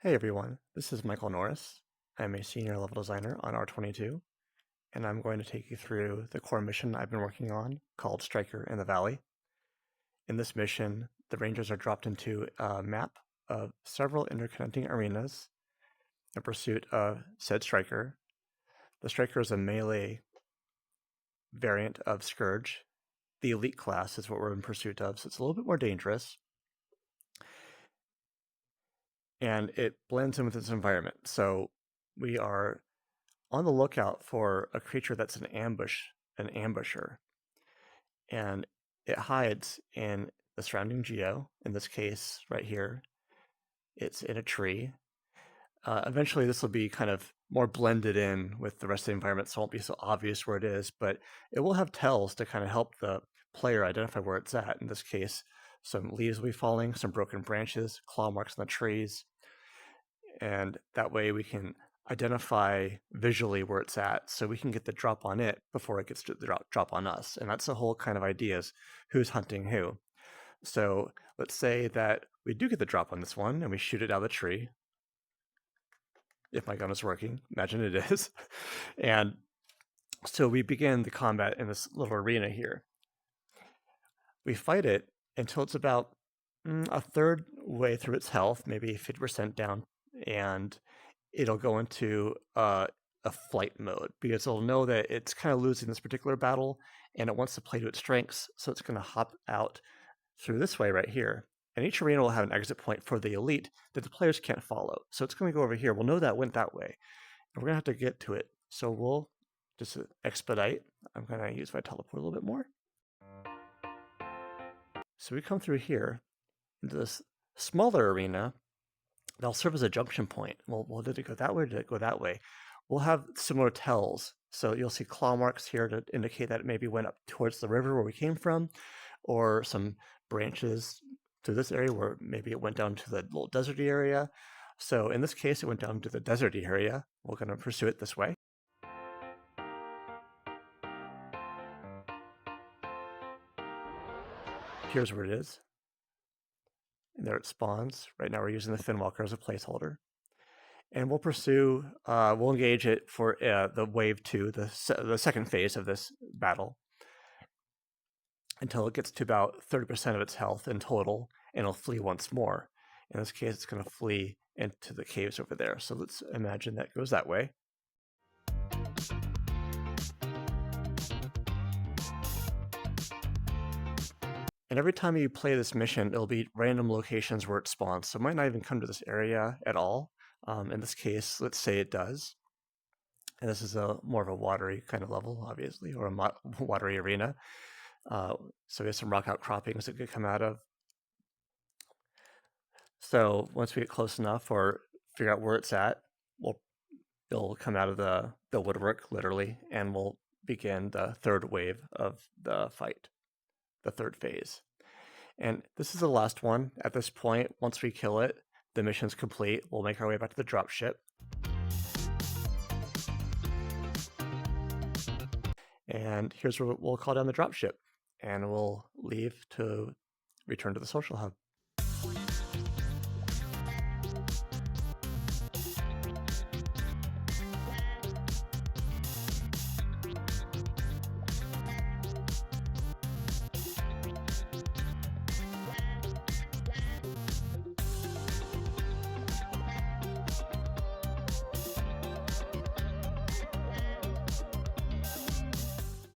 Hey everyone, this is Michael Norris. I'm a senior level designer on R22, and I'm going to take you through the core mission I've been working on called Striker in the Valley. In this mission, the Rangers are dropped into a map of several interconnecting arenas in pursuit of said Striker. The Striker is a melee variant of Scourge. The elite class is what we're in pursuit of, so it's a little bit more dangerous. And it blends in with its environment. So we are on the lookout for a creature that's an ambusher. And it hides in the surrounding geo. In this case, right here, it's in a tree. Eventually, this will be kind of more blended in with the rest of the environment, so it won't be so obvious where it is, but it will have tells to kind of help the player identify where it's at. In this case, some leaves will be falling, some broken branches, claw marks on the trees, and that way we can identify visually where it's at so we can get the drop on it before it gets to the drop on us. And that's the whole kind of idea, is who's hunting who. So let's say that we do get the drop on this one and we shoot it out of the tree. If my gun is working, imagine it is. And so we begin the combat in this little arena here. We fight it until it's about a third way through its health, maybe 50% down, and it'll go into a flight mode because it'll know that it's kind of losing this particular battle and it wants to play to its strengths, so it's going to hop out through this way right here. And each arena will have an exit point for the elite that the players can't follow. So it's going to go over here. We'll know that went that way, and we're going to have to get to it. So we'll just expedite. I'm going to use my teleport a little bit more. So we come through here into this smaller arena. That'll serve as a junction point. Well, did it go that way or did it go that way? We'll have similar tells. So you'll see claw marks here to indicate that it maybe went up towards the river where we came from, or some branches to this area where maybe it went down to the little deserty area. So in this case, it went down to the deserty area. We're going to pursue it this way. Here's where it is. And there it spawns. Right now we're using the Finwalker as a placeholder. And we'll pursue, we'll engage it for the wave 2, the second phase of this battle, until it gets to about 30% of its health in total, and it'll flee once more. In this case, it's going to flee into the caves over there. So let's imagine that goes that way. And every time you play this mission, it'll be random locations where it spawns. So it might not even come to this area at all. In this case, let's say it does. And this is more of a watery kind of level, obviously, or a watery arena. So we have some rock outcroppings that could come out of. So once we get close enough or figure out where it's at, it'll come out of the woodwork, literally, and we'll begin the third wave of the fight, the third phase. And this is the last one. At this point, once we kill it, the mission's complete. We'll make our way back to the dropship. And here's where we'll call down the dropship, and we'll leave to return to the social hub.